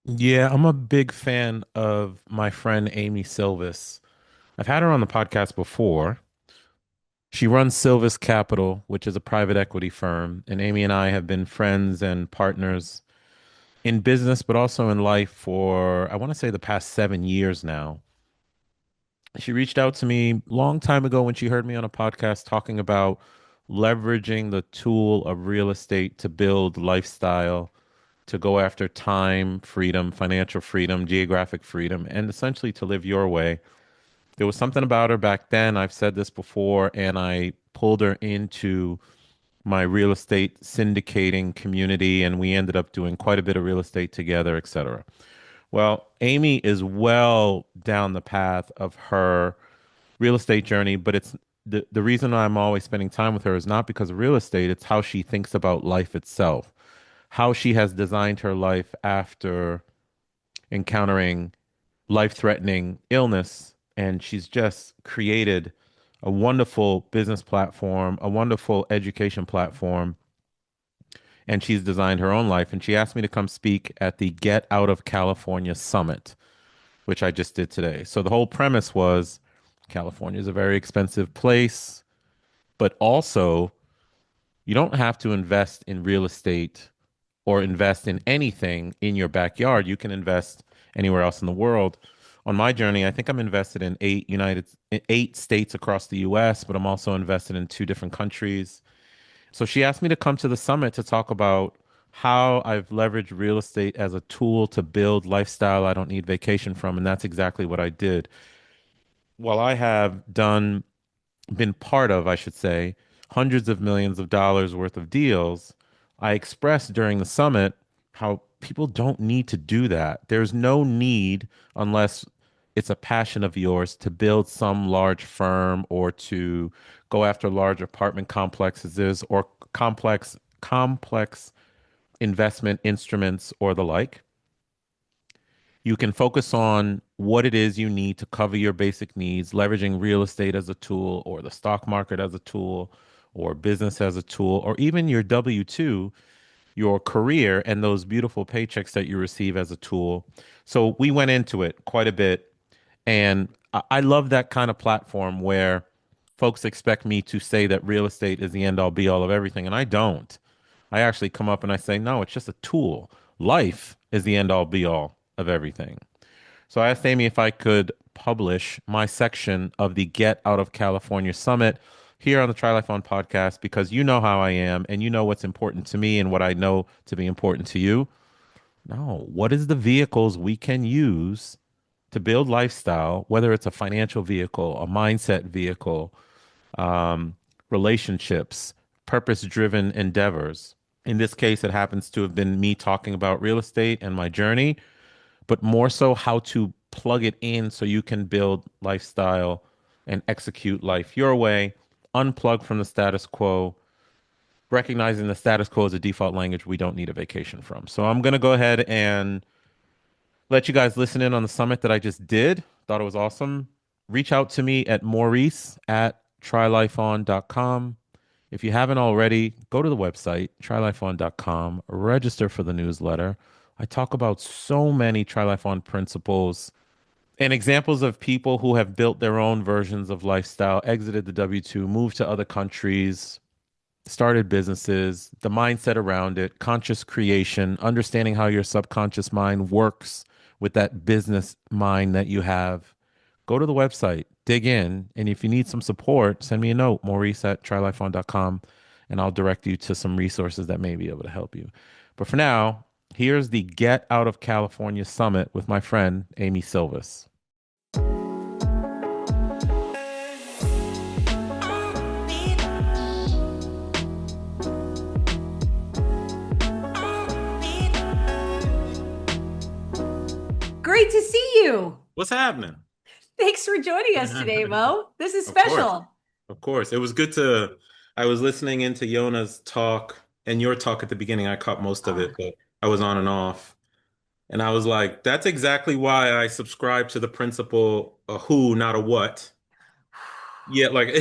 Yeah, I'm a big fan of my friend Amy Silvis. I've had her on the podcast before. She runs Silvis Capital, which is a private equity firm, and Amy and I have been friends and partners in business, but also in life for, I want to say, the past 7 years now. She reached out to me long time ago when she heard me on a podcast talking about leveraging the tool of real estate to build lifestyle, to go after time, freedom, financial freedom, geographic freedom, and essentially to live your way. There was something about her back then. I've said this before, and I pulled her into my real estate syndicating community, and we ended up doing quite a bit of real estate together, etc. Well, Amy is well down the path of her real estate journey, but it's the reason I'm always spending time with her is not because of real estate, it's how she thinks about life itself, how she has designed her life after encountering life-threatening illness, and she's just created a wonderful business platform, a wonderful education platform, and she's designed her own life. And she asked me to come speak at the Get Out of California Summit, which I just did today. So the whole premise was California is a very expensive place, but also you don't have to invest in real estate or invest in anything in your backyard. You can invest anywhere else in the world. On my journey, I think I'm invested in 8 states across the US, but I'm also invested in 2 different countries. So she asked me to come to the summit to talk about how I've leveraged real estate as a tool to build lifestyle I don't need vacation from. And that's exactly what I did. While I have been part of, I should say, hundreds of millions of dollars worth of deals, I expressed during the summit how people don't need to do that. There's no need, unless it's a passion of yours, to build some large firm or to go after large apartment complexes or complex investment instruments or the like. You can focus on what it is you need to cover your basic needs, leveraging real estate as a tool, or the stock market as a tool, or business as a tool, or even your W 2, your career, and those beautiful paychecks that you receive as a tool. So we went into it quite a bit. And I love that kind of platform where folks expect me to say that real estate is the end all be all of everything. And I don't. I actually come up and I say, no, it's just a tool. Life is the end all be all of everything. So I asked Amy if I could publish my section of the Get Out of California Summit here on the Try Life On podcast because you know how I am and you know what's important to me and what I know to be important to you. No, what is the vehicles we can use to build lifestyle, whether it's a financial vehicle, a mindset vehicle, um, relationships, purpose driven endeavors. In this case, it happens to have been me talking about real estate and my journey, but more so how to plug it in so you can build lifestyle and execute life your way, unplug from the status quo, recognizing the status quo is a default language we don't need a vacation from. So I'm going to go ahead and let you guys listen in on the summit that I just did. Thought it was awesome. Reach out to me at Maurice at trylifeon.com. If you haven't already, go to the website, trylifeon.com, register for the newsletter. I talk about so many TriLifeOn principles and examples of people who have built their own versions of lifestyle, exited the W 2, moved to other countries, started businesses, the mindset around it, conscious creation, understanding how your subconscious mind works with that business mind that you have. Go to the website, dig in, and if you need some support, send me a note, Maurice at trylifeon.com, and I'll direct you to some resources that may be able to help you. But for now, here's the Get Out of California Summit with my friend, Amy Silvis. Great to see you. What's happening? Thanks for joining us today, Mo. This is Of course. special. Of course. It was good to, I was listening into Yona's talk and your talk at the beginning. I caught most of it, but I was on and off. And I was like, that's exactly why I subscribe to the principle, a who, not a what. Yeah, like,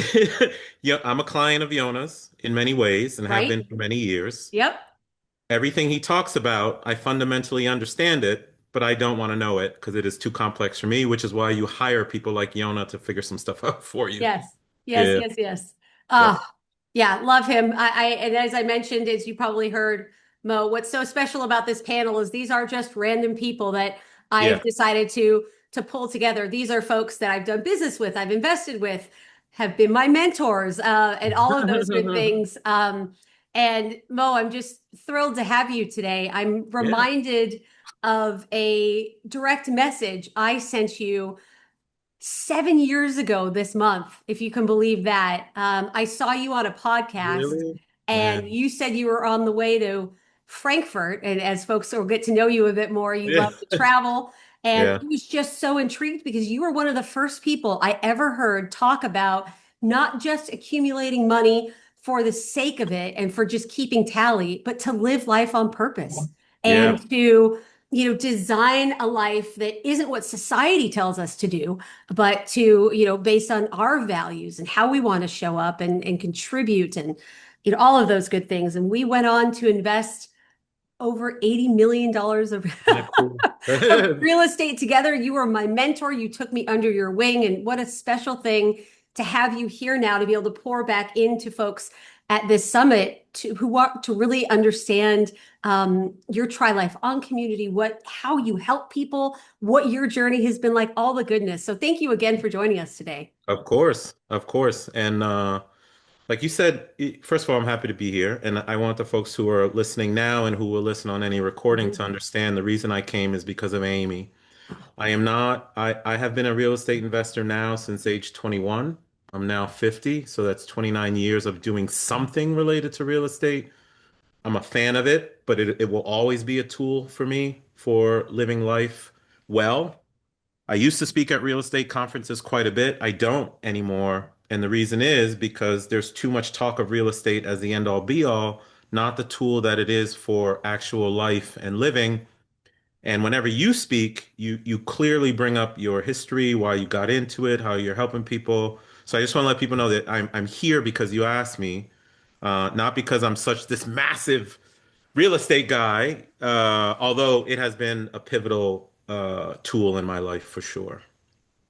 yeah, I'm a client of Yona's in many ways and have Right? been for many years. Yep. Everything he talks about, I fundamentally understand it, but I don't want to know it because it is too complex for me, which is why you hire people like Yona to figure some stuff out for you. Yes, yes, Yeah. yes, yes. Yep. Yeah, love him. And as I mentioned, as you probably heard, Mo, what's so special about this panel is these are just random people that I've Yeah. decided to pull together. These are folks that I've done business with, I've invested with, have been my mentors, and all of those good things. And Mo, I'm just thrilled to have you today. I'm Yeah. reminded of a direct message I sent you 7 years ago this month, if you can believe that. I saw you on a podcast Really? and Man. you said you were on the way to Frankfurt. And as folks will get to know you a bit more, you Yeah. love to travel. And Yeah. I was just so intrigued because you were one of the first people I ever heard talk about not just accumulating money for the sake of it and for just keeping tally, but to live life on purpose Yeah. and to design a life that isn't what society tells us to do, but to, based on our values and how we want to show up and contribute and, all of those good things. And we went on to invest over $80 million of, Isn't that cool? of real estate together. You were my mentor. You took me under your wing. And what a special thing to have you here now to be able to pour back into folks at this summit who want to really understand your Try Life On community, how you help people, what your journey has been like, all the goodness. So thank you again for joining us today. Of course. Of course. And like you said, first of all, I'm happy to be here. And I want the folks who are listening now and who will listen on any recording to Mhm. understand the reason I came is because of Amy. I am not, I have been a real estate investor now since age 21. I'm now 50, so that's 29 years of doing something related to real estate. I'm a fan of it, but it will always be a tool for me for living life well. I used to speak at real estate conferences quite a bit. I don't anymore. And the reason is because there's too much talk of real estate as the end all be all, not the tool that it is for actual life and living. And whenever you speak, you clearly bring up your history, why you got into it, how you're helping people. So I just want to let people know that I'm here because you asked me, not because I'm such this massive real estate guy, although it has been a pivotal tool in my life for sure.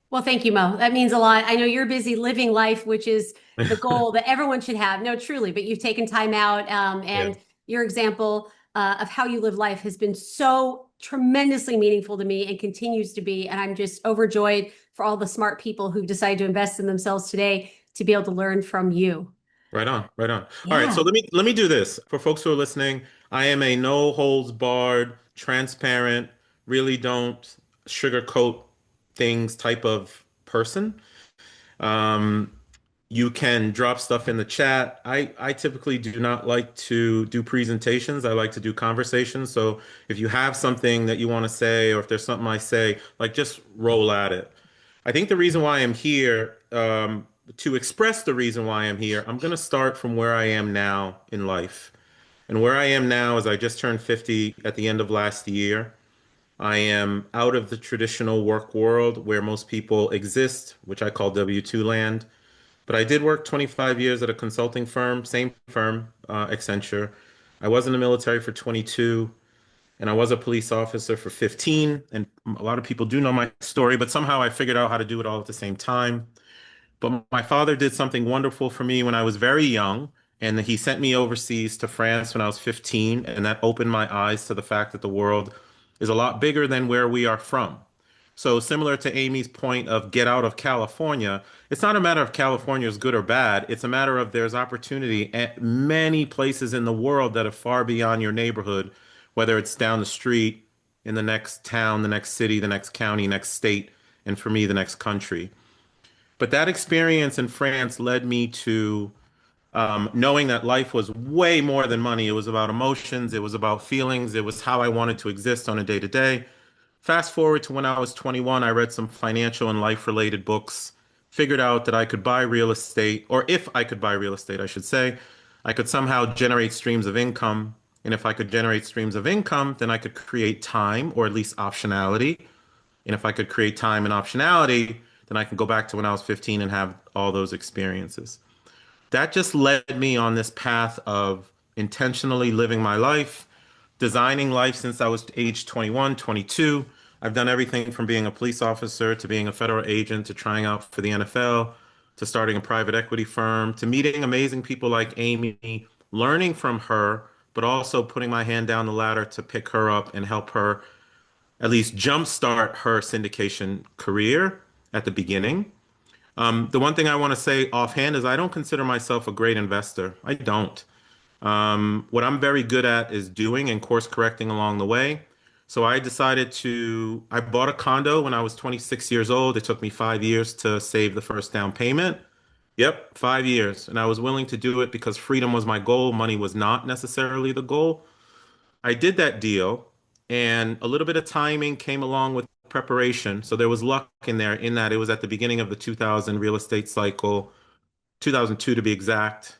Well, thank you, Mo. That means a lot. I know you're busy living life, which is the goal that everyone should have. No, truly, but you've taken time out, Yeah. and your example of how you live life has been so tremendously meaningful to me and continues to be. And I'm just overjoyed for all the smart people who decide to invest in themselves today to be able to learn from you. Right on, right on. All right, so Yeah. let me do this. For folks who are listening, I am a no holds barred, transparent, really don't sugarcoat things type of person. Um, you can drop stuff in the chat. I typically do not like to do presentations. I like to do conversations. So if you have something that you want to say, or if there's something I say, like just roll at it. I think the reason why I'm here, to express the reason why I'm here, I'm going to start from where I am now in life. And where I am now is I just turned 50 at the end of last year. I am out of the traditional work world where most people exist, which I call W-2 land. But I did work 25 years at a consulting firm, same firm, Accenture. I was in the military for 22, and I was a police officer for 15. And a lot of people do know my story, but somehow I figured out how to do it all at the same time. But my father did something wonderful for me when I was very young, and he sent me overseas to France when I was 15, and that opened my eyes to the fact that the world is a lot bigger than where we are from. So similar to Amy's point of get out of California, it's not a matter of California is good or bad. It's a matter of there's opportunity at many places in the world that are far beyond your neighborhood, whether it's down the street, in the next town, the next city, the next county, next state, and for me, the next country. But that experience in France led me to knowing that life was way more than money. It was about emotions, it was about feelings, it was how I wanted to exist on a day to day. Fast forward to when I was 21, I read some financial and life related books, figured out that I could buy real estate, or if I could buy real estate, I should say, I could somehow generate streams of income. And if I could generate streams of income, then I could create time or at least optionality. And if I could create time and optionality, then I can go back to when I was 15 and have all those experiences. That just led me on this path of intentionally living my life, designing life since I was age 21, 22. I've done everything from being a police officer to being a federal agent to trying out for the NFL to starting a private equity firm to meeting amazing people like Amy, learning from her, but also putting my hand down the ladder to pick her up and help her at least jumpstart her syndication career at the beginning. The one thing I want to say offhand is I don't consider myself a great investor. I don't. What I'm very good at is doing and course correcting along the way. So I bought a condo when I was 26 years old. It took me 5 years to save the first down payment. Yep, 5 years. And I was willing to do it because freedom was my goal. Money was not necessarily the goal. I did that deal, and a little bit of timing came along with preparation. So there was luck in there in that it was at the beginning of the 2000 real estate cycle, 2002 to be exact.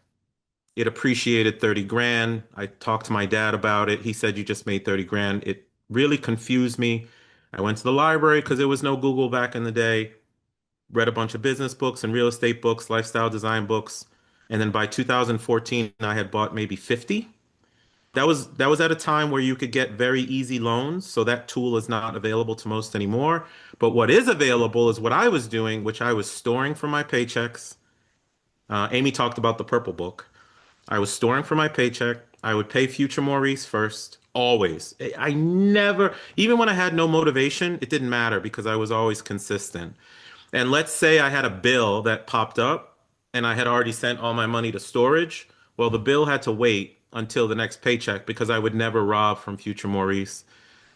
It appreciated 30 grand. I talked to my dad about it. He said, "You just made 30 grand." It really confused me. I went to the library because there was no Google back in the day, read a bunch of business books and real estate books, lifestyle design books. And then by 2014, I had bought maybe 50. That was at a time where you could get very easy loans, so that tool is not available to most anymore. But what is available is what I was doing, which I was storing for my paychecks. Amy talked about the Purple Book. I was storing for my paycheck. I would pay future Maurice first, always. I never, even when I had no motivation, it didn't matter because I was always consistent. And let's say I had a bill that popped up and I had already sent all my money to storage. Well, the bill had to wait until the next paycheck because I would never rob from future Maurice.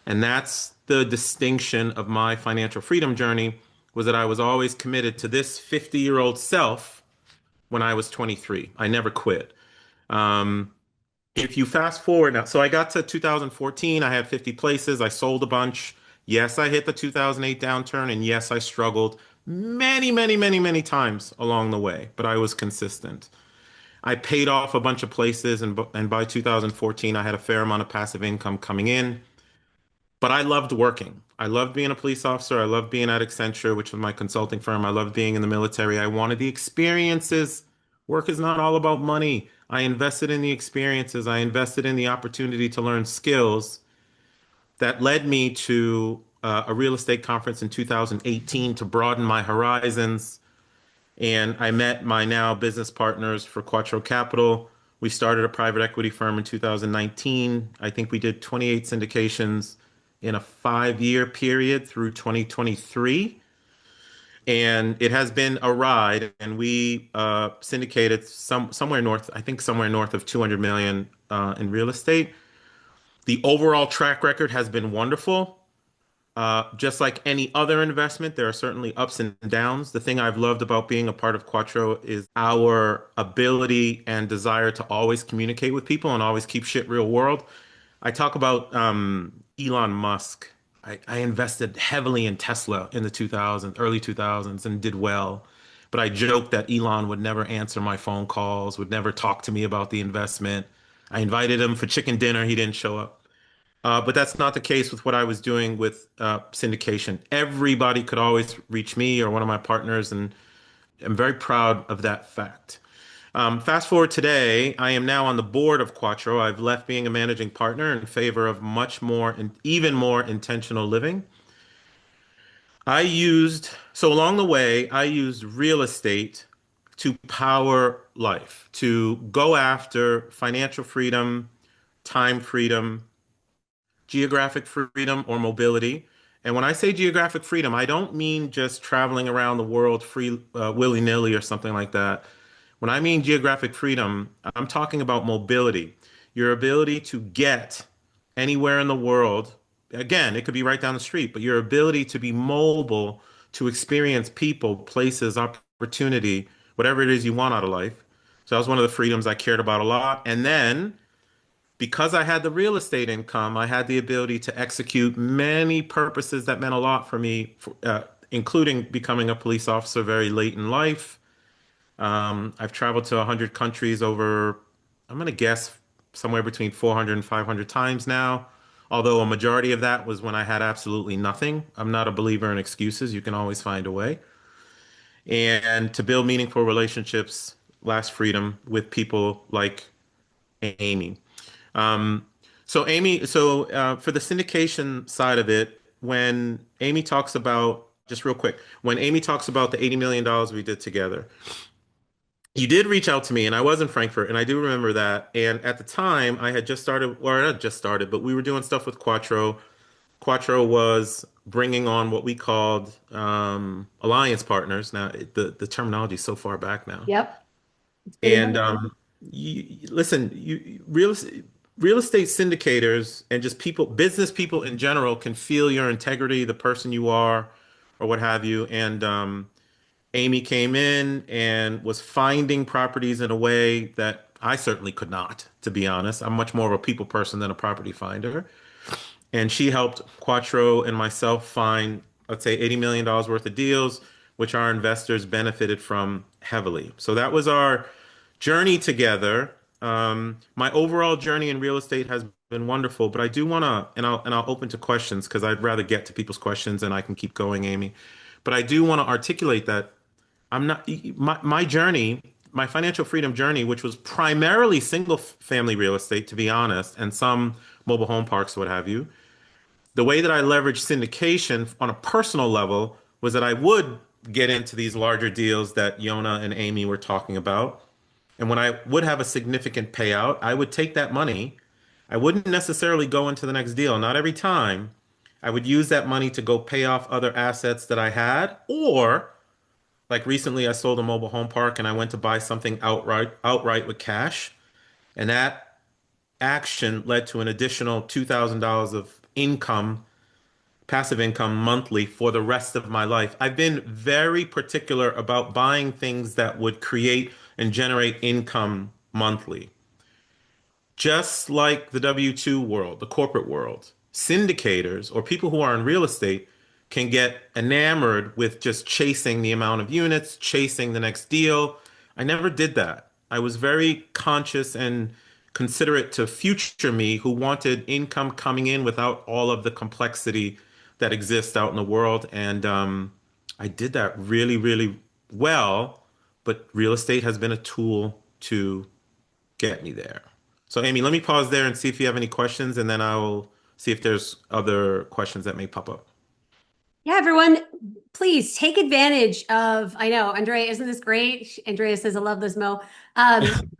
And that's the distinction of my financial freedom journey was that I was always committed to this 50-year-old self when I was 23. I never quit. Um, if you fast forward now, so I got to 2014, I had 50 places, I sold a bunch. Yes, I hit the 2008 downturn, and yes, I struggled many, many, many, many times along the way, but I was consistent. I paid off a bunch of places, and by 2014, I had a fair amount of passive income coming in. But I loved working. I loved being a police officer. I loved being at Accenture, which was my consulting firm. I loved being in the military. I wanted the experiences. Work is not all about money. I invested in the experiences. I invested in the opportunity to learn skills that led me to a real estate conference in 2018 to broaden my horizons. And I met my now business partners for Quattro Capital. We started a private equity firm in 2019. I think we did 28 syndications in a 5 year period through 2023. And it has been a ride. And we syndicated somewhere north, I think somewhere north of 200 million in real estate. The overall track record has been wonderful. Just like any other investment, there are certainly ups and downs. The thing I've loved about being a part of Quattro is our ability and desire to always communicate with people and always keep shit real world. I talk about Elon Musk. I invested heavily in Tesla in the 2000s, early 2000s, and did well. But I joked that Elon would never answer my phone calls, would never talk to me about the investment. I invited him for chicken dinner. He didn't show up. But that's not the case with what I was doing with syndication. Everybody could always reach me or one of my partners, and I'm very proud of that fact. Fast forward today, I am now on the board of Quattro. I've left being a managing partner in favor of much more and even more intentional living. So along the way, I used real estate to power life, to go after financial freedom, time freedom, geographic freedom or mobility. And when I say geographic freedom, I don't mean just traveling around the world free, willy-nilly or something like that. When I mean geographic freedom, I'm talking about mobility, your ability to get anywhere in the world. Again, it could be right down the street, but your ability to be mobile, to experience people, places, opportunity, whatever it is you want out of life. So that was one of the freedoms I cared about a lot. And then because I had the real estate income, I had the ability to execute many purposes that meant a lot for me, including becoming a police officer very late in life. I've traveled to 100 countries over, I'm going to guess, somewhere between 400 and 500 times now, although a majority of that was when I had absolutely nothing. I'm not a believer in excuses. You can always find a way. And to build meaningful relationships, last freedom with people like Amy. Um, so Amy, for the syndication side of it, when Amy talks about, just real quick, when Amy talks about the $80 million we did together, you did reach out to me, and I was in Frankfurt, and I do remember that. And at the time, I had just started, or not just started, but we were doing stuff with Quattro. Quattro was bringing on what we called alliance partners. Now, the terminology is so far back now. Yep. It's been a And minute. listen, real estate syndicators and just people, business people in general, can feel your integrity, the person you are, or what have you. And Amy came in and was finding properties in a way that I certainly could not, to be honest. I'm much more of a people person than a property finder. And she helped Quattro and myself find, let's say, $80 million worth of deals, which our investors benefited from heavily. So that was our journey together. My overall journey in real estate has been wonderful, but I do want to, and I'll open to questions because I'd rather get to people's questions and I can keep going, Amy. But I do want to articulate that I'm not my journey, my financial freedom journey, which was primarily single family real estate, to be honest, and some mobile home parks, what have you. The way that I leveraged syndication on a personal level was that I would get into these larger deals that Yona and Amy were talking about. And when I would have a significant payout, I would take that money. I wouldn't necessarily go into the next deal, not every time. I would use that money to go pay off other assets that I had, or like recently I sold a mobile home park and I went to buy something outright with cash, and that action led to an additional $2,000 of income, passive income monthly for the rest of my life. I've been very particular about buying things that would create and generate income monthly. Just like the W-2 world, the corporate world, syndicators or people who are in real estate can get enamored with just chasing the amount of units, chasing the next deal. I never did that. I was very conscious and considerate to future me who wanted income coming in without all of the complexity that exists out in the world. And I did that really, really well. But real estate has been a tool to get me there. So, Amy, let me pause there and see if you have any questions, and then I'll see if there's other questions that may pop up. Yeah, everyone, please take advantage of, I know, Andrea, isn't this great? Andrea says, I love this, Mo.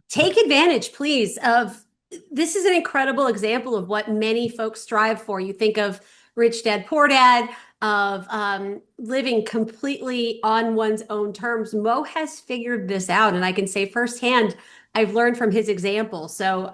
Take advantage, please, of this is an incredible example of what many folks strive for. You think of Rich Dad, Poor Dad, of living completely on one's own terms. Mo has figured this out, and I can say firsthand, I've learned from his example. So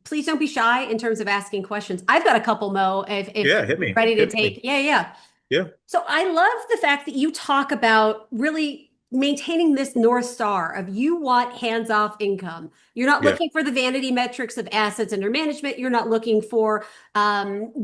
please don't be shy in terms of asking questions. I've got a couple, Mo, if Yeah, hit you're me. ready to Hit me. take. Yeah, yeah. Yeah. So I love the fact that you talk about really maintaining this North Star of you want hands-off income. You're not Yeah. looking for the vanity metrics of assets under management. You're not looking for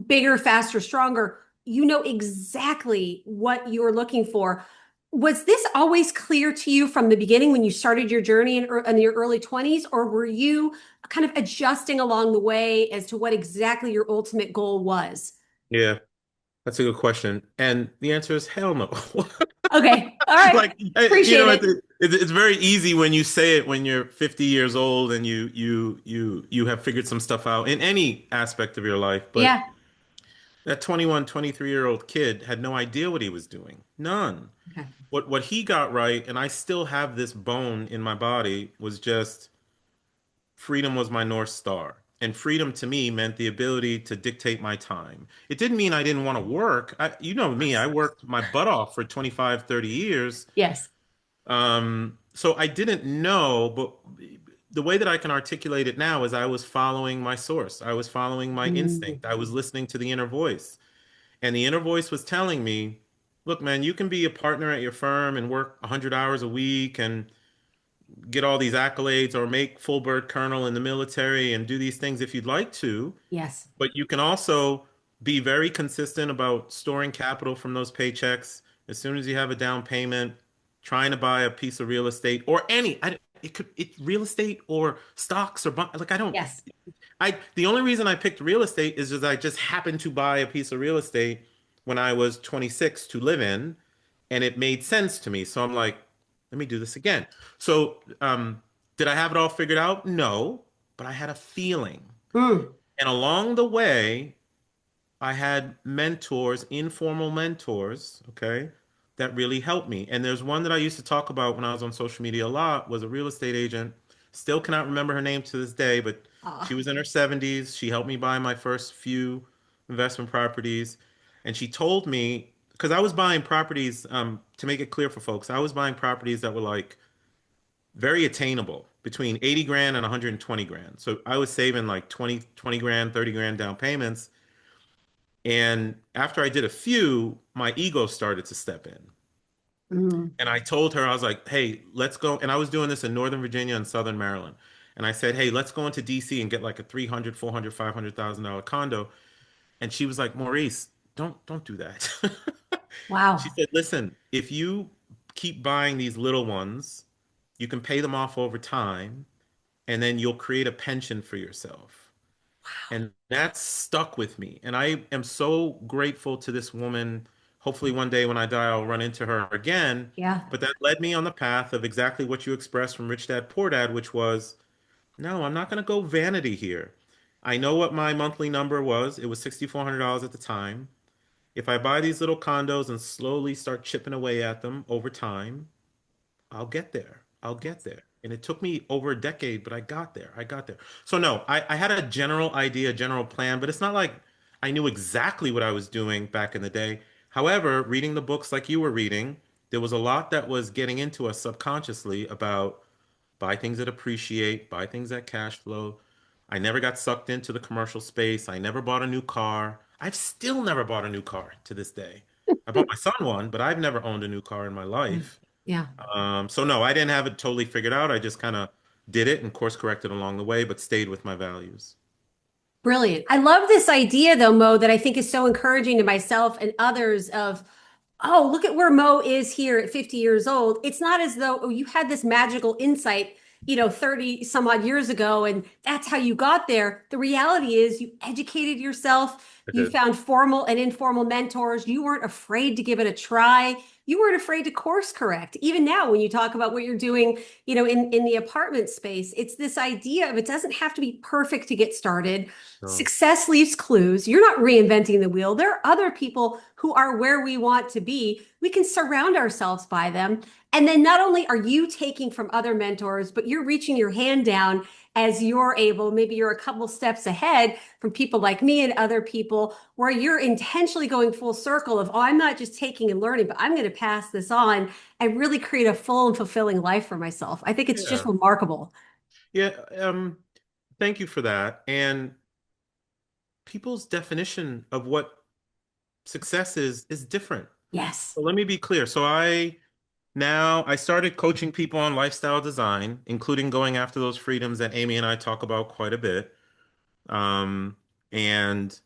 bigger, faster, stronger. You know exactly what you're looking for. Was this always clear to you from the beginning when you started your journey in your early 20s, or were you kind of adjusting along the way as to what exactly your ultimate goal was? Yeah. That's a good question. And the answer is hell no. Okay. All right. Like, Appreciate it. it's very easy when you say it when you're 50 years old and you have figured some stuff out in any aspect of your life. But Yeah. that 21, 23-year-old kid had no idea what he was doing. None. Okay. What he got right, and I still have this bone in my body, was just freedom was my North Star. And freedom to me meant the ability to dictate my time. It didn't mean I didn't want to work. You know me, I worked my butt off for 25, 30 years. Yes. So I didn't know, but the way that I can articulate it now is I was following my source. I was following my Mm. instinct. I was listening to the inner voice. And the inner voice was telling me, look, man, you can be a partner at your firm and work 100 hours a week and get all these accolades or make full bird colonel in the military and do these things if you'd like to, Yes. but you can also be very consistent about storing capital from those paychecks. As soon as you have a down payment, trying to buy a piece of real estate or real estate or stocks or like I don't Yes. I the only reason I picked real estate is just I just happened to buy a piece of real estate when I was 26 to live in, and it made sense to me. So I'm like, let me do this again. So did I have it all figured out? No, but I had a feeling. Mm. And along the way, I had mentors, informal mentors, okay, that really helped me. And there's one that I used to talk about when I was on social media a lot, was a real estate agent. Still cannot remember her name to this day, but she Ah, was in her 70s. She helped me buy my first few investment properties. And she told me, because I was buying properties, to make it clear for folks, I was buying properties that were like very attainable, between 80 grand and 120 grand. So I was saving like 20 grand, 30 grand down payments. And after I did a few, my ego started to step in. mm, And I told her, I was like, hey, let's go. And I was doing this in Northern Virginia and Southern Maryland. And I said, hey, let's go into DC and get like a 300, 400, $500,000 condo. And she was like, Maurice, don't do that. She wow. said, listen, if you keep buying these little ones, you can pay them off over time, and then you'll create a pension for yourself. And that stuck with me. And I am so grateful to this woman. Hopefully, one day when I die, I'll run into her again. Yeah. But that led me on the path of exactly what you expressed from Rich Dad Poor Dad, which was, no, I'm not going to go vanity here. I know what my monthly number was. It was $6,400 at the time. If I buy these little condos and slowly start chipping away at them over time, I'll get there. I'll get there. And it took me over a decade, but I got there. I got there. So no, I had a general idea, general plan, but it's not like I knew exactly what I was doing back in the day. However, reading the books like you were reading, there was a lot that was getting into us subconsciously about buy things that appreciate, buy things that cash flow. I never got sucked into the commercial space. I never bought a new car. I've still never bought a new car to this day. I bought my son one, but I've never owned a new car in my Mm, life. yeah. So no, I didn't have it totally figured out. I just kind of did it and course corrected along the way, but stayed with my values. Brilliant. I love this idea though, Mo, that I think is so encouraging to myself and others of, oh, look at where Mo is here at 50 years old. It's not as though, oh, you had this magical insight, 30 some odd years ago, and that's how you got there. The reality is you educated yourself, I you did. found formal and informal mentors, you weren't afraid to give it a try. You weren't afraid to course correct. Even now, when you talk about what you're doing, in the apartment space, it's this idea of it doesn't have to be perfect to get started. No. Success leaves clues. You're not reinventing the wheel. There are other people who are where we want to be. We can surround ourselves by them. And then not only are you taking from other mentors, but you're reaching your hand down as you're able. Maybe you're a couple steps ahead from people like me and other people where you're intentionally going full circle of, oh, I'm not just taking and learning, but I'm going to pass this on and really create a full and fulfilling life for myself. I think it's just Yeah. remarkable. Yeah. Thank you for that. And people's definition of what success is different. Yes. So let me be clear. I started coaching people on lifestyle design, including going after those freedoms that Amy and I talk about quite a bit. And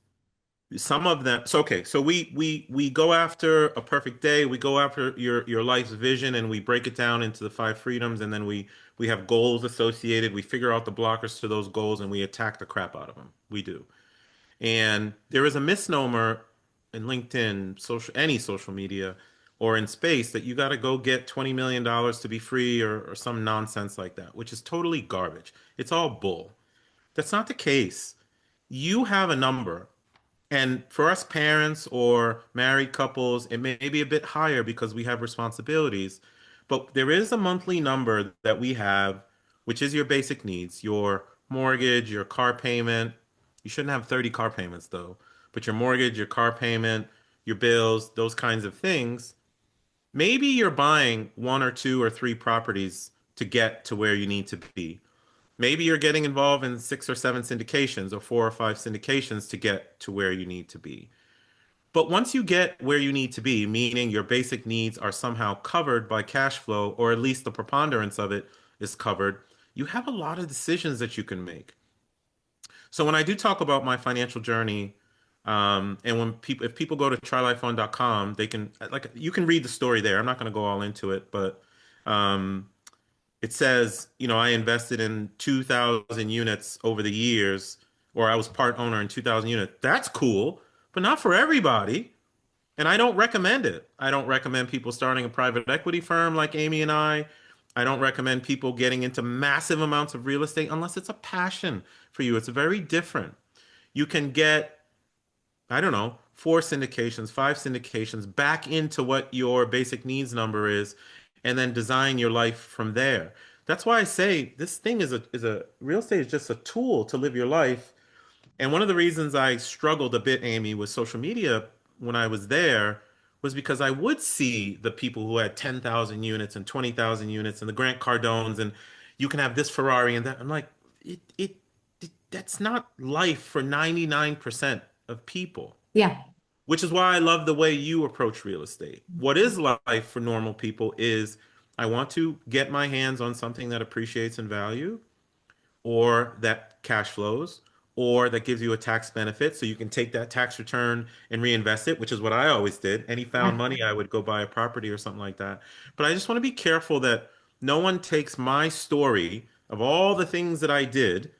some of them, so okay, so we go after a perfect day, we go after your life's vision, and we break it down into the five freedoms, and then we have goals associated. We figure out the blockers to those goals, and we attack the crap out of them. We do. And there is a misnomer in LinkedIn, any social media, or in space that you got to go get $20 million to be free, or some nonsense like that, which is totally garbage. It's all bull. That's not the case. You have a number. And for us parents or married couples, it may be a bit higher because we have responsibilities. But there is a monthly number that we have, which is your basic needs, your mortgage, your car payment. You shouldn't have 30 car payments though, but your mortgage, your car payment, your bills, those kinds of things. Maybe you're buying one or two or three properties to get to where you need to be. Maybe you're getting involved in six or seven syndications or four or five syndications to get to where you need to be. But once you get where you need to be, meaning your basic needs are somehow covered by cash flow, or at least the preponderance of it is covered, you have a lot of decisions that you can make. So when I do talk about my financial journey, and if people go to trylifefund.com, they can, like, you can read the story there. I'm not going to go all into it, but um, it says, I invested in 2,000 units over the years, or I was part owner in 2,000 units. That's cool, but not for everybody. And I don't recommend it. I don't recommend people starting a private equity firm like Amy and I. I don't recommend people getting into massive amounts of real estate unless it's a passion for you. It's very different. You can get I don't know, 4 syndications, 5 syndications back into what your basic needs number is, and then design your life from there. That's why I say this thing is a real estate is just a tool to live your life. And one of the reasons I struggled a bit, Amy, with social media when I was there was because I would see the people who had 10,000 units and 20,000 units and the Grant Cardones and you can have this Ferrari and that. I'm like, that's not life for 99% of people, Yeah. which is why I love the way you approach real estate. What is life for normal people is I want to get my hands on something that appreciates in value or that cash flows or that gives you a tax benefit so you can take that tax return and reinvest it, which is what I always did. Any found Yeah. money, I would go buy a property or something like that. But I just want to be careful that no one takes my story of all the things that I did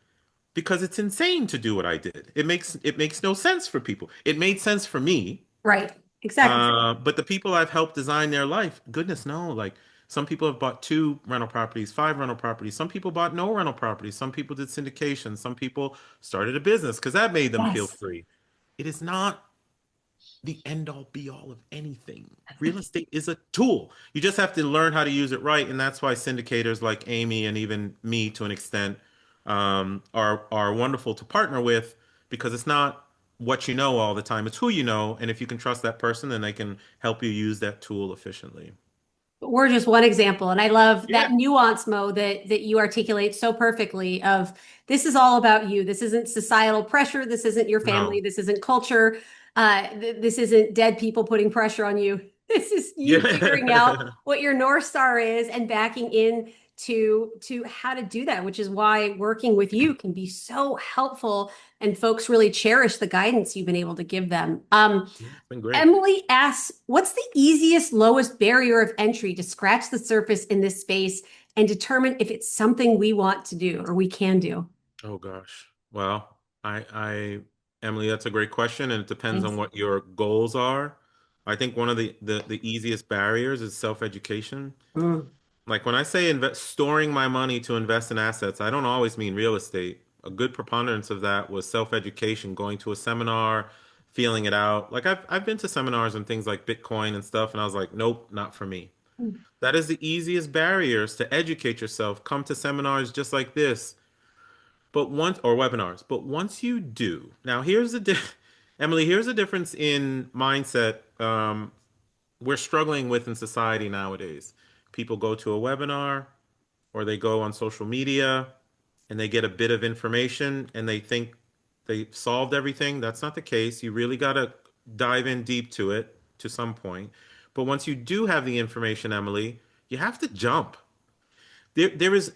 because it's insane to do what I did. It makes no sense for people. It made sense for me, Right. Exactly. but the people I've helped design their life, goodness no, like some people have bought 2 rental properties, 5 rental properties. Some people bought no rental properties. Some people did syndication. Some people started a business because that made them feel Yes. free. It is not the end all be all of anything. Real estate is a tool. You just have to learn how to use it right. And that's why syndicators like Amy and even me to an extent are wonderful to partner with because it's not what you know all the time. It's who you know. And if you can trust that person, then they can help you use that tool efficiently. We're just one example. And I love Yeah. that nuance, Mo, that you articulate so perfectly of this is all about you. This isn't societal pressure. This isn't your family. No. This isn't culture. This isn't dead people putting pressure on you. This is you figuring out Yeah. what your North Star is and backing in to how to do that, which is why working with you can be so helpful and folks really cherish the guidance you've been able to give them. Yeah, it's been great. Emily asks, what's the easiest, lowest barrier of entry to scratch the surface in this space and determine if it's something we want to do or we can do? Oh gosh. Well, Emily, that's a great question, and it depends on Thanks. what your goals are. I think one of the easiest barriers is self-education. Mm. Like when I say storing my money to invest in assets, I don't always mean real estate. A good preponderance of that was self-education, going to a seminar, feeling it out. Like I've been to seminars and things like Bitcoin and stuff, and I was like, nope, not for me. That is the easiest barriers to educate yourself. Come to seminars just like this but once or webinars, but once you do, now here's Emily, here's the difference in mindset we're struggling with in society nowadays. People go to a webinar or they go on social media and they get a bit of information and they think they've solved everything. That's not the case. You really got to dive in deep to it to some point. But once you do have the information, Emily, you have to jump. There is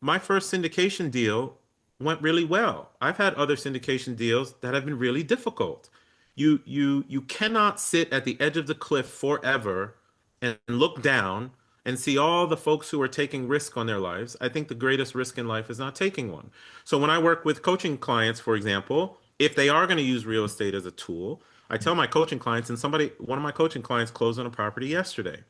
my first syndication deal went really well. I've had other syndication deals that have been really difficult. You cannot sit at the edge of the cliff forever and look down and see all the folks who are taking risk on their lives. I think the greatest risk in life is not taking one. So when I work with coaching clients, for example, if they are going to use real estate as a tool, I tell my coaching clients, and one of my coaching clients closed on a property yesterday.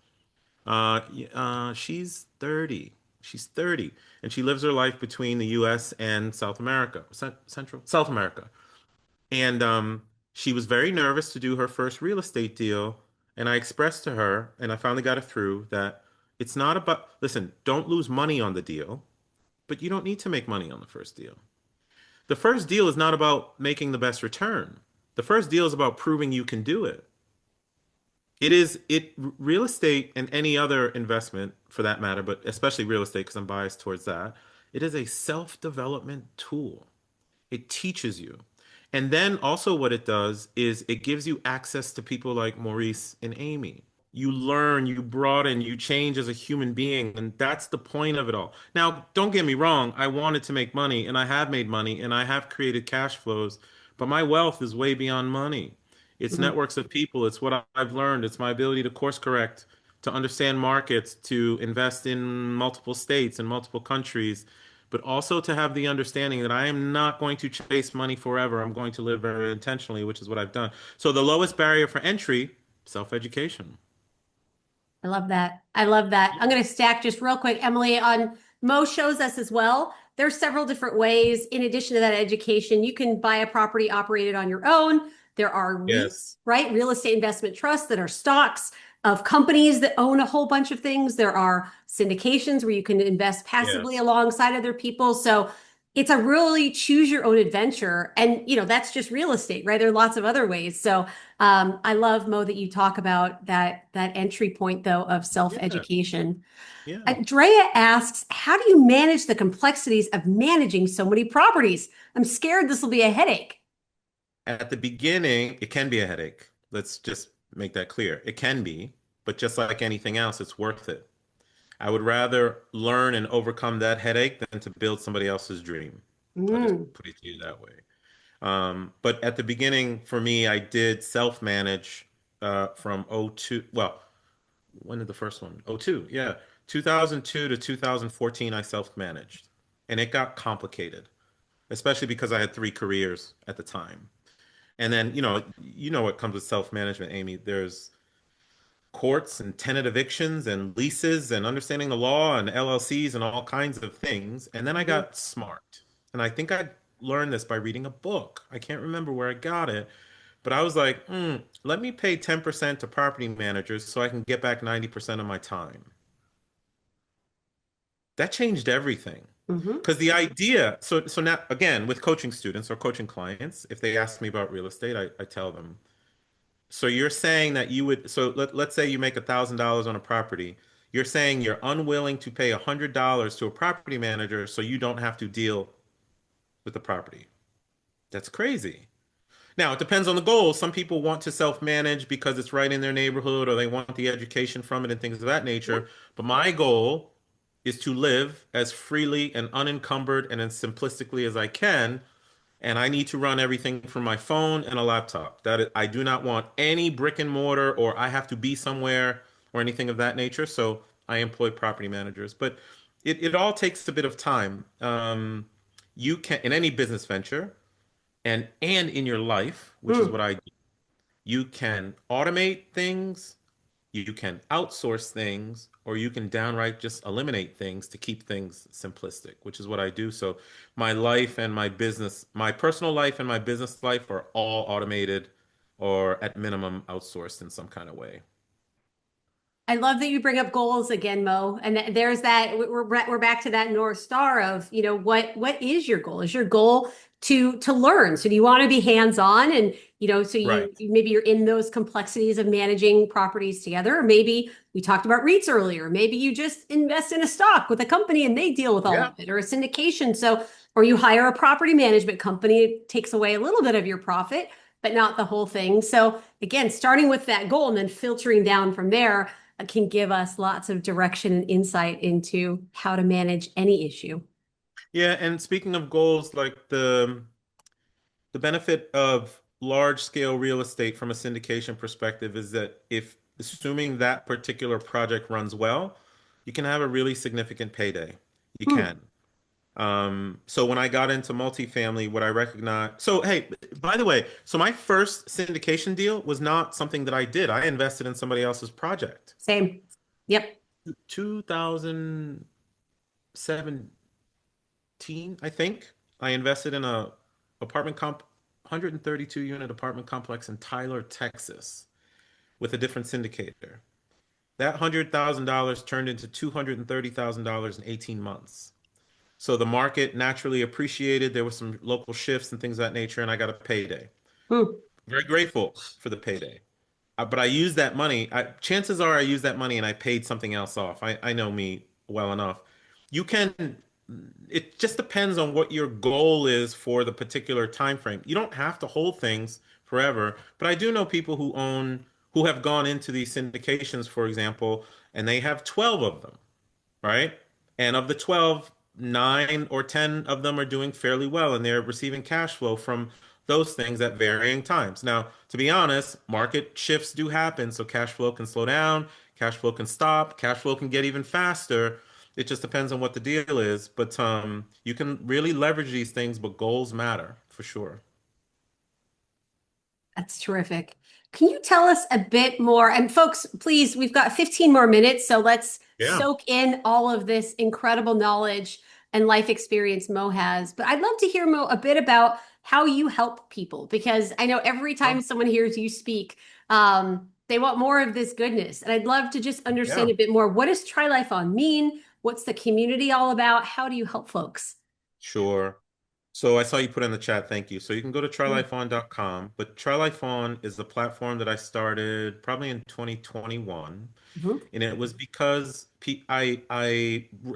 She's 30. She's 30, and she lives her life between the U.S. and South America, Central South America. And she was very nervous to do her first real estate deal. And I expressed to her, and I finally got it through, that it's not about, listen, don't lose money on the deal, but you don't need to make money on the first deal. The first deal is not about making the best return. The first deal is about proving you can do it. Real estate and any other investment for that matter, but especially real estate because I'm biased towards that. It is a self-development tool. It teaches you. And then also what it does is it gives you access to people like Maurice and Amy. You learn, you broaden, you change as a human being, and that's the point of it all. Now, don't get me wrong, I wanted to make money and I have made money and I have created cash flows, but my wealth is way beyond money. It's Mhm. networks of people, it's what I've learned, it's my ability to course correct, to understand markets, to invest in multiple states and multiple countries, but also to have the understanding that I am not going to chase money forever. I'm going to live very intentionally, which is what I've done. So the lowest barrier for entry, self-education. I love that. I love that. I'm going to stack just real quick, Emily, on Mo shows us as well there's several different ways. In addition to that education, you can buy a property operated on your own. There are Yes. REITs, right? Real estate investment trusts that are stocks of companies that own a whole bunch of things. There are syndications where you can invest passively Yes. alongside other people. So it's a really choose your own adventure. And, that's just real estate, right? There are lots of other ways. So I love, Mo, that you talk about that entry point, though, of Yeah. self-education. Yeah. Drea asks, how do you manage the complexities of managing so many properties? I'm scared this will be a headache. At the beginning, it can be a headache. Let's just make that clear. It can be, but just like anything else, it's worth it. I would rather learn and overcome that headache than to build somebody else's dream. I'll just Mm, put it to you that way. But at the beginning, for me, I did self-manage from '02. Well, when did the first one? '02, yeah. 2002 to 2014, I self-managed. And it got complicated, especially because I had three careers at the time. And then, you know what comes with self-management, Amy. There's courts and tenant evictions and leases and understanding the law and LLCs and all kinds of things. And then I mhm. got smart. And I think I learned this by reading a book. I can't remember where I got it, but I was like, let me pay 10% to property managers so I can get back 90% of my time. That changed everything. Mhm. Because the idea, so now again, with coaching students or coaching clients, if they ask me about real estate, I tell them, so you're saying that you would, so let's say you make $1,000 on a property. You're saying you're unwilling to pay $100 to a property manager so you don't have to deal with the property. That's crazy. Now, it depends on the goal. Some people want to self-manage because it's right in their neighborhood or they want the education from it and things of that nature. But my goal is to live as freely and unencumbered and as simplistically as I can, and I need to run everything from my phone and a laptop. I do not want any brick and mortar, or I have to be somewhere or anything of that nature. So I employ property managers, but it all takes a bit of time. You can in any business venture and in your life, which is Mm. what I do. You can automate things, you can outsource things, or you can downright just eliminate things to keep things simplistic, which is what I do. So my life and my business, my personal life and my business life are all automated or at minimum outsourced in some kind of way. I love that you bring up goals again, Mo. And there's that we're back to that North Star of, what is your goal? Is your goal to learn? So do you want to be hands-on and, so Right. maybe you're in those complexities of managing properties together, or maybe we talked about REITs earlier. Maybe you just invest in a stock with a company and they deal with all Yeah. of it, or a syndication. So, or you hire a property management company, it takes away a little bit of your profit, but not the whole thing. So again, starting with that goal and then filtering down from there can give us lots of direction and insight into how to manage any issue. Yeah, and speaking of goals, like the benefit of large scale real estate from a syndication perspective is that if assuming that particular project runs well, you can have a really significant payday. You Hmm. can. So when I got into multifamily, what I recognized, so hey, by the way, so my first syndication deal was not something that I did. I invested in somebody else's project. Same. Yep. 2017, I think, I invested in a apartment comp 132 unit apartment complex in Tyler, Texas, with a different syndicator. That $100,000 turned into $230,000 in 18 months. So the market naturally appreciated. There were some local shifts and things of that nature, and I got a payday. Hmm. Very grateful for the payday. But I used that money. Chances are I used that money and I paid something else off. I know me well enough. You can, it just depends on what your goal is for the particular time frame. You don't have to hold things forever, but I do know people who have gone into these syndications, for example, and they have 12 of them, right? And of the 12, 9 or 10 of them are doing fairly well and they're receiving cash flow from those things at varying times. Now, to be honest, market shifts do happen. So cash flow can slow down, cash flow can stop, cash flow can get even faster. It just depends on what the deal is. But you can really leverage these things, but goals matter for sure. That's terrific. Can you tell us a bit more? And folks, please, we've got 15 more minutes, so let's Yeah. soak in all of this incredible knowledge. and life experience Mo has. But I'd love to hear, Mo, a bit about how you help people because I know every time Sure. someone hears you speak, they want more of this goodness. And I'd love to just understand Yeah. a bit more. What does Try Life On mean? What's the community all about? How do you help folks? Sure. So I saw you put in the chat, thank you. So you can go to Yeah. trylifeon.com, but TryLifeOn is the platform that I started probably in 2021. Mhm. And it was because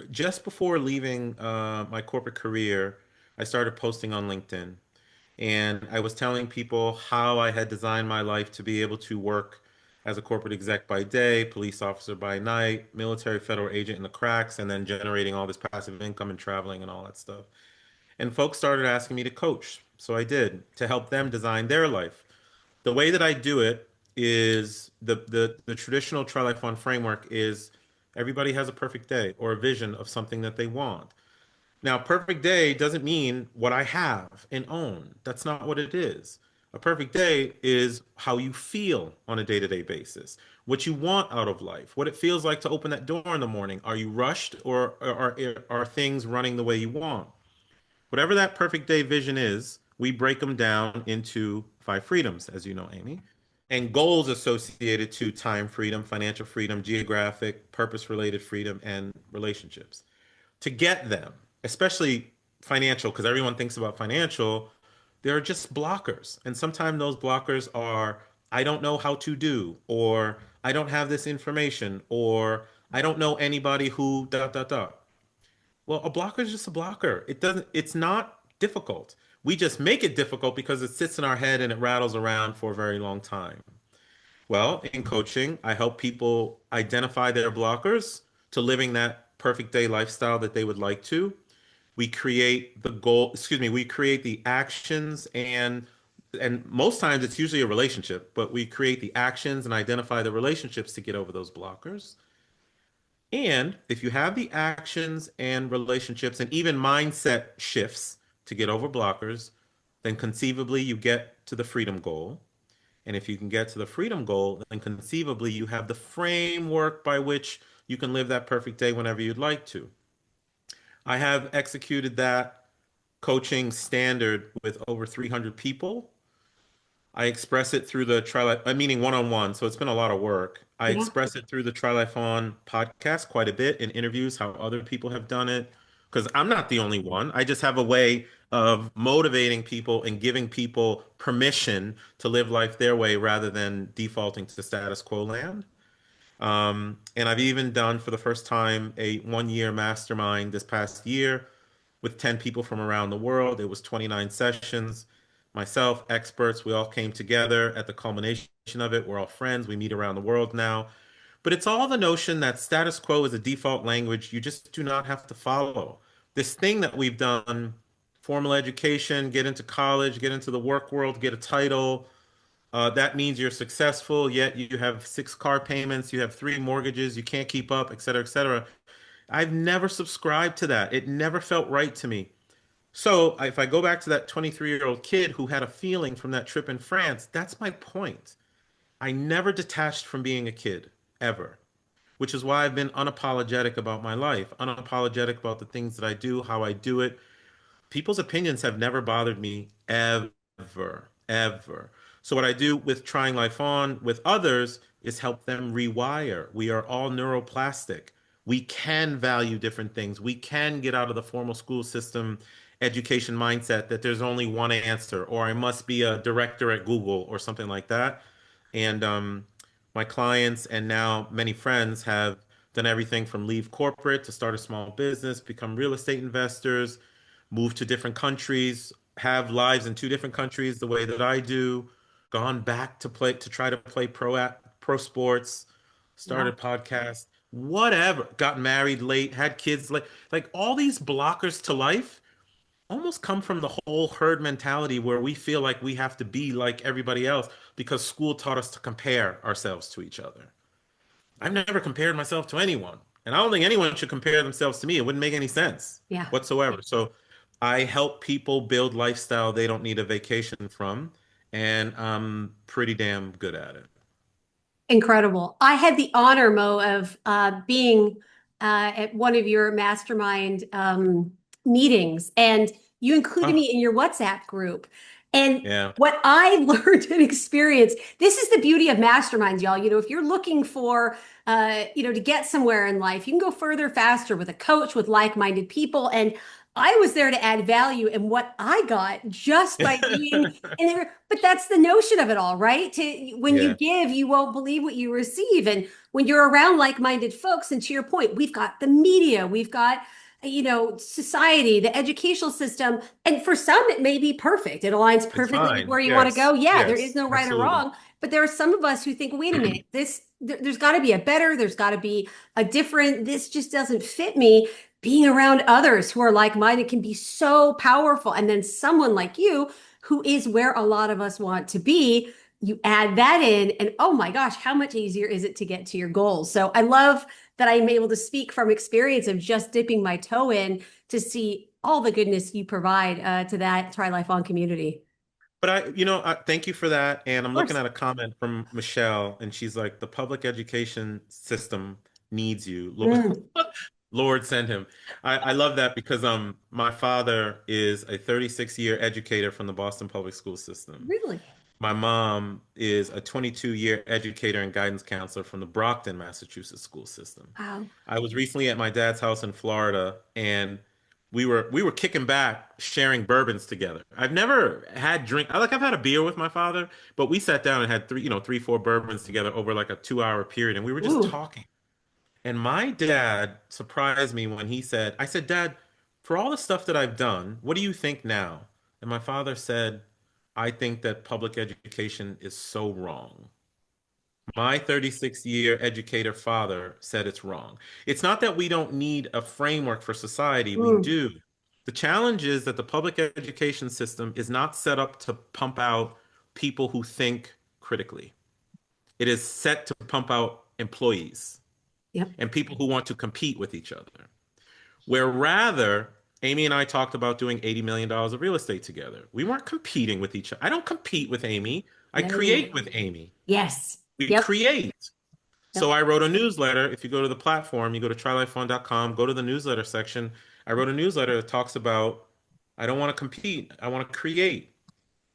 just before leaving my corporate career, I started posting on LinkedIn. And I was telling people how I had designed my life to be able to work as a corporate exec by day, police officer by night, military federal agent in the cracks, and then generating all this passive income and traveling and all that stuff. And folks started asking me to coach. So I did to help them design their life. The way that I do it is the traditional Try Life On framework is everybody has a perfect day or a vision of something that they want. Now, perfect day doesn't mean what I have and own. That's not what it is. A perfect day is how you feel on a day-to-day basis, what you want out of life, what it feels like to open that door in the morning. Are you rushed or are things running the way you want? Whatever that perfect day vision is, we break them down into five freedoms, as you know, Amy, and goals associated to time freedom, financial freedom, geographic, purpose related freedom, and relationships. To get them, especially financial, because everyone thinks about financial, there are just blockers. And sometimes those blockers are, I don't know how to do, or I don't have this information, or I don't know anybody who dot dot dot. Well, a blocker is just a blocker. It's not difficult. We just make it difficult because it sits in our head and it rattles around for a very long time. Well, in coaching, I help people identify their blockers to living that perfect day lifestyle that they would like to. We create the goal, excuse me, we create the actions and most times it's usually a relationship, but we create the actions and identify the relationships to get over those blockers. And if you have the actions and relationships and even mindset shifts to get over blockers, then conceivably you get to the freedom goal. And if you can get to the freedom goal, then conceivably you have the framework by which you can live that perfect day whenever you'd like to. I have executed that coaching standard with over 300 people. I express it through the meaning one-on-one, so it's been a lot of work. I Yeah. express it through the Try Life On podcast quite a bit in interviews, how other people have done it, because I'm not the only one. I just have a way of motivating people and giving people permission to live life their way rather than defaulting to status quo land. And I've even done for the first time a 1 year mastermind this past year with 10 people from around the world. It was 29 sessions. Myself, experts, we all came together at the culmination of it. We're all friends. We meet around the world now. But it's all the notion that status quo is a default language you just do not have to follow. This thing that we've done, formal education, get into college, get into the work world, get a title, that means you're successful, yet you have six car payments, you have three mortgages, you can't keep up, et cetera, et cetera. I've never subscribed to that. It never felt right to me. So if I go back to that 23-year-old kid who had a feeling from that trip in France, that's my point. I never detached from being a kid, ever, which is why I've been unapologetic about my life, unapologetic about the things that I do, how I do it, people's opinions have never bothered me ever, ever. So what I do with trying life on with others is help them rewire. We are all neuroplastic. We can value different things. We can get out of the formal school system education mindset that there's only one answer, or I must be a director at Google or something like that. And my clients and now many friends have done everything from leave corporate to start a small business, become real estate investors, move to different countries, have lives in two different countries the way that I do, gone back to play to try to play pro sports, Yeah. started podcast, whatever, got married late, had kids late. Like all these blockers to life almost come from the whole herd mentality where we feel like we have to be like everybody else because school taught us to compare ourselves to each other. I've never compared myself to anyone, and I don't think anyone should compare themselves to me. It wouldn't make any sense Yeah. whatsoever. So I help people build lifestyle they don't need a vacation from, and I'm pretty damn good at it. Incredible. I had the honor, Mo, of being at one of your mastermind. meetings and you included Oh, me in your WhatsApp group. And yeah. what I learned and experienced, this is the beauty of masterminds, y'all. If you're looking for, to get somewhere in life, you can go further faster with a coach, with like-minded people. And I was there to add value and what I got just by being in there. But that's the notion of it all, right? When you Yeah, give, you won't believe what you receive. And when you're around like-minded folks, and to your point, we've got the media, we've got society, the educational system. And for some, it may be perfect. It aligns it's perfectly with fine. where you want to Yes, go. Yeah, there is yes, no right or absolutely. wrong. But there are some of us who think, wait a minute, there's got to be a better, there's got to be a different, this just doesn't fit me. Being around others who are like-minded can be so powerful. And then someone like you, who is where a lot of us want to be, you add that in, and oh my gosh, how much easier is it to get to your goals? So I love that I'm able to speak from experience of just dipping my toe in to see all the goodness you provide to that Try Life On community. But thank you for that. And Of I'm looking course. at a comment from Michelle, and she's like, the public education system needs you. Mm, Lord send him. I love that because my father is a 36-year educator from the Boston Public School System. really? My mom is a 22-year educator and guidance counselor from the Brockton, Massachusetts school system. Wow. I was recently at my dad's house in Florida, and we were kicking back, sharing bourbons together. I've never had drink. I've had a beer with my father, but we sat down and had three, 4 bourbons together over like a 2-hour period, and we were just Ooh. talking. And my dad surprised me when he said, I said, Dad, for all the stuff that I've done, what do you think now? And my father said, I think that public education is so wrong. My 36-year educator father said it's wrong. It's not that we don't need a framework for society, we Mm. do. The challenge is that the public education system is not set up to pump out people who think critically. It is set to pump out employees Yep. and people who want to compete with each other. Where rather, Amy and I talked about doing $80 million of real estate together. We weren't competing with each other. I don't compete with Amy. I No. create with Amy. Yes. We Yep. create. So Yep. I wrote a newsletter. If you go to the platform, you go to trylifefund.com, go to the newsletter section. I wrote a newsletter that talks about I don't want to compete. I want to create.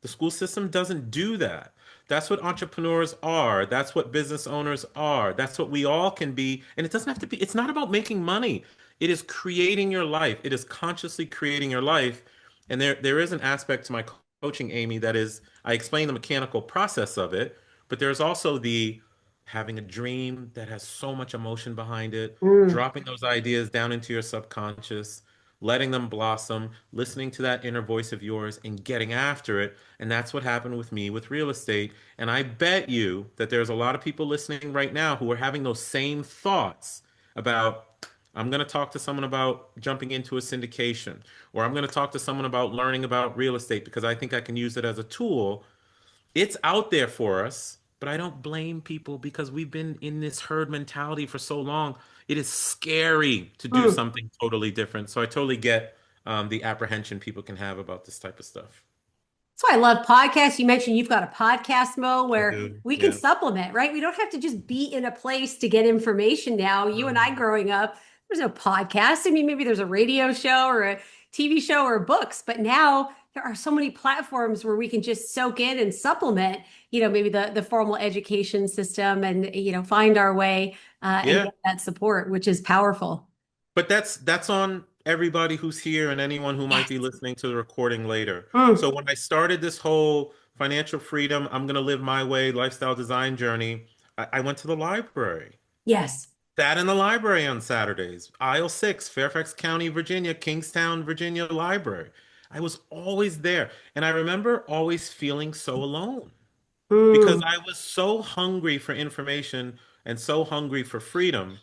The school system doesn't do that. That's what entrepreneurs are. That's what business owners are. That's what we all can be. And it doesn't have to be, it's not about making money. It is creating your life. It is consciously creating your life. And there is an aspect to my coaching, Amy, that is I explain the mechanical process of it, but there's also the having a dream that has so much emotion behind it, Mm. dropping those ideas down into your subconscious, letting them blossom, listening to that inner voice of yours and getting after it. And that's what happened with me with real estate. And I bet you that there's a lot of people listening right now who are having those same thoughts about, I'm going to talk to someone about jumping into a syndication, or I'm going to talk to someone about learning about real estate because I think I can use it as a tool. It's out there for us, but I don't blame people because we've been in this herd mentality for so long. It is scary to do Mm. something totally different. So I totally get the apprehension people can have about this type of stuff. That's why I love podcasts. You mentioned you've got a podcast mode I where do. we can Yeah. supplement, right? We don't have to just be in a place to get information now. You and I Um, growing up, there's no podcast. I mean, maybe there's a radio show or a TV show or books, but now there are so many platforms where we can just soak in and supplement, maybe the formal education system and, find our way and Yeah. get that support, which is powerful. But that's on everybody who's here and anyone who might Yes. be listening to the recording later. Mm. So when I started this whole financial freedom, I'm gonna live my way lifestyle design journey, I went to the library. Yes. Sat in the library on Saturdays. Aisle 6, Fairfax County, Virginia, Kingstown, Virginia Library. I was always there. And I remember always feeling so alone because Mm. I was so hungry for information and so hungry for freedom.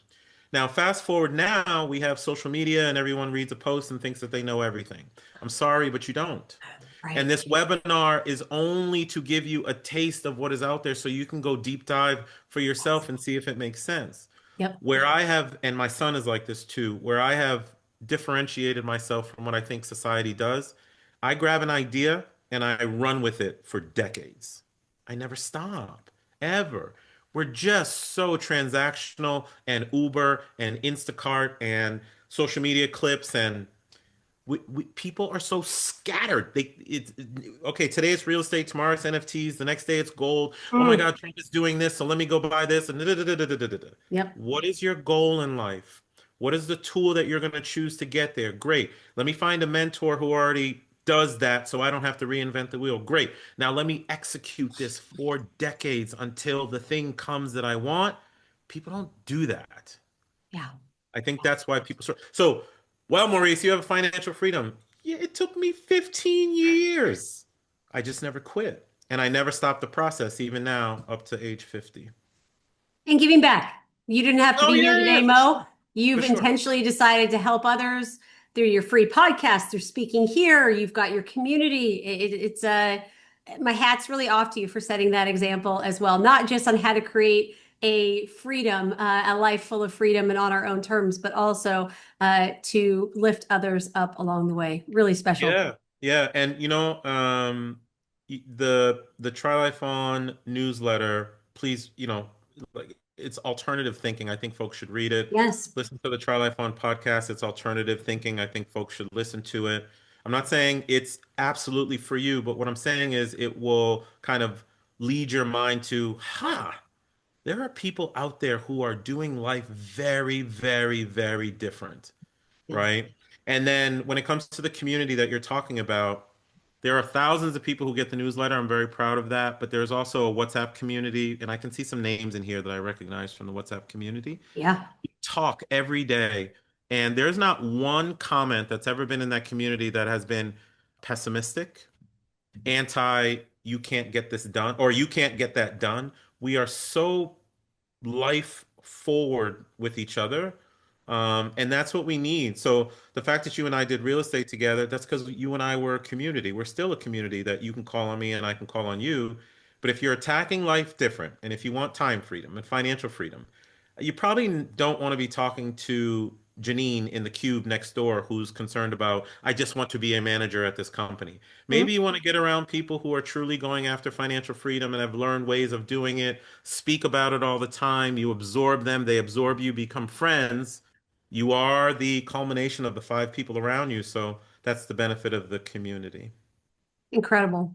Now, fast forward now, we have social media and everyone reads a post and thinks that they know everything. I'm sorry, but you don't. And Right. this webinar is only to give you a taste of what is out there so you can go deep dive for yourself and see if it makes sense. Yep. Where I have, and my son is like this too, where I have differentiated myself from what I think society does, I grab an idea and I run with it for decades. I never stop, ever. We're just so transactional and Uber and Instacart and social media clips and People are so scattered. Okay, today it's real estate, tomorrow it's NFTs, the next day it's gold. Oh my Mm, God, Trump is doing this, so let me go buy this. And da-da-da-da-da-da-da-da. yep. What is your goal in life? What is the tool that you're going to choose to get there? Great. Let me find a mentor who already does that so I don't have to reinvent the wheel. Great. Now let me execute this for decades until the thing comes that I want. People don't do that. Yeah. I think that's why people start. So, well, Maurice, you have financial freedom. Yeah, it took me 15 years. I just never quit. And I never stopped the process, even now, up to age 50. And giving back. You didn't have to Oh, be here yeah, yeah, today, yeah, for Mo. sure. For You've sure. intentionally decided to help others through your free podcast, through speaking here. You've got your community. It's my hat's really off to you for setting that example as well, not just on how to create a freedom, a life full of freedom and on our own terms, but also to lift others up along the way. Really special. Yeah. Yeah. And, the Trilifon newsletter, please, like it's alternative thinking. I think folks should read it. Yes. Listen to the Trilifon podcast. It's alternative thinking. I think folks should listen to it. I'm not saying it's absolutely for you, but what I'm saying is it will kind of lead your mind to, there are people out there who are doing life very, very, very different, Yes. right? And then when it comes to the community that you're talking about, there are thousands of people who get the newsletter. I'm very proud of that. But there's also a WhatsApp community, and I can see some names in here that I recognize from the WhatsApp community. Yeah. We talk every day, and there's not one comment that's ever been in that community that has been pessimistic, anti, you can't get this done, or you can't get that done. We are so life forward with each other. And that's what we need. So the fact that you and I did real estate together, that's because you and I were a community. We're still a community that you can call on me and I can call on you. But if you're attacking life different, and if you want time freedom and financial freedom, you probably don't want to be talking to Janine in the cube next door who's concerned about, I just want to be a manager at this company. Mhm. Maybe you want to get around people who are truly going after financial freedom and have learned ways of doing it, speak about it all the time. You absorb them, they absorb you, become friends. You are the culmination of the five people around you. So that's the benefit of the community. Incredible.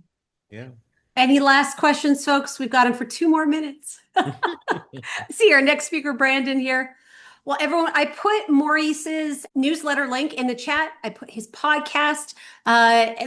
Yeah. Any last questions, folks? We've got him for 2 more minutes. See our next speaker, Brandon, here. Well, everyone, I put Maurice's newsletter link in the chat. I put his podcast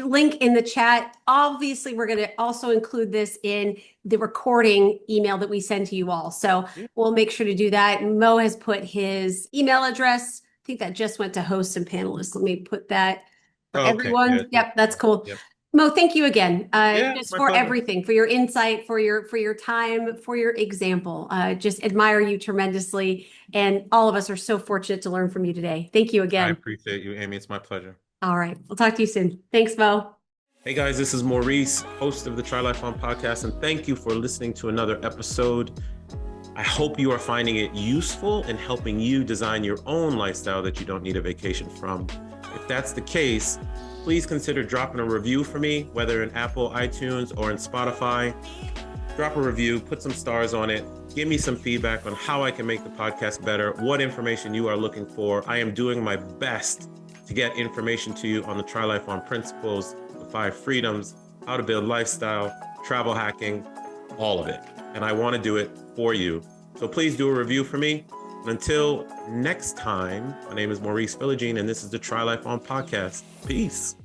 link in the chat. Obviously, we're going to also include this in the recording email that we send to you all. So Yeah. we'll make sure to do that. Mo has put his email address. I think that just went to hosts and panelists. Let me put that for Oh, okay. Yeah. everyone. Yep, that's cool. Yep. Mo, thank you again, Yeah, just my for pleasure. everything, for your insight, for your time, for your example. Just admire you tremendously, and all of us are so fortunate to learn from you today. Thank you I again. appreciate you, Amy. It's my pleasure. All right, we'll talk to you soon. Thanks, Mo. Hey guys, this is Maurice, host of the Try Life On podcast, and thank you for listening to another episode. I hope you are finding it useful in helping you design your own lifestyle that you don't need a vacation from. If that's the case, please consider dropping a review for me, whether in Apple, iTunes, or in Spotify. Drop a review, put some stars on it. Give me some feedback on how I can make the podcast better, what information you are looking for. I am doing my best to get information to you on the Try Life On principles, the 5 freedoms, how to build lifestyle, travel hacking, all of it. And I want to do it for you. So please do a review for me. And until next time, my name is Maurice Philogene, and this is the Try Life On podcast. Peace.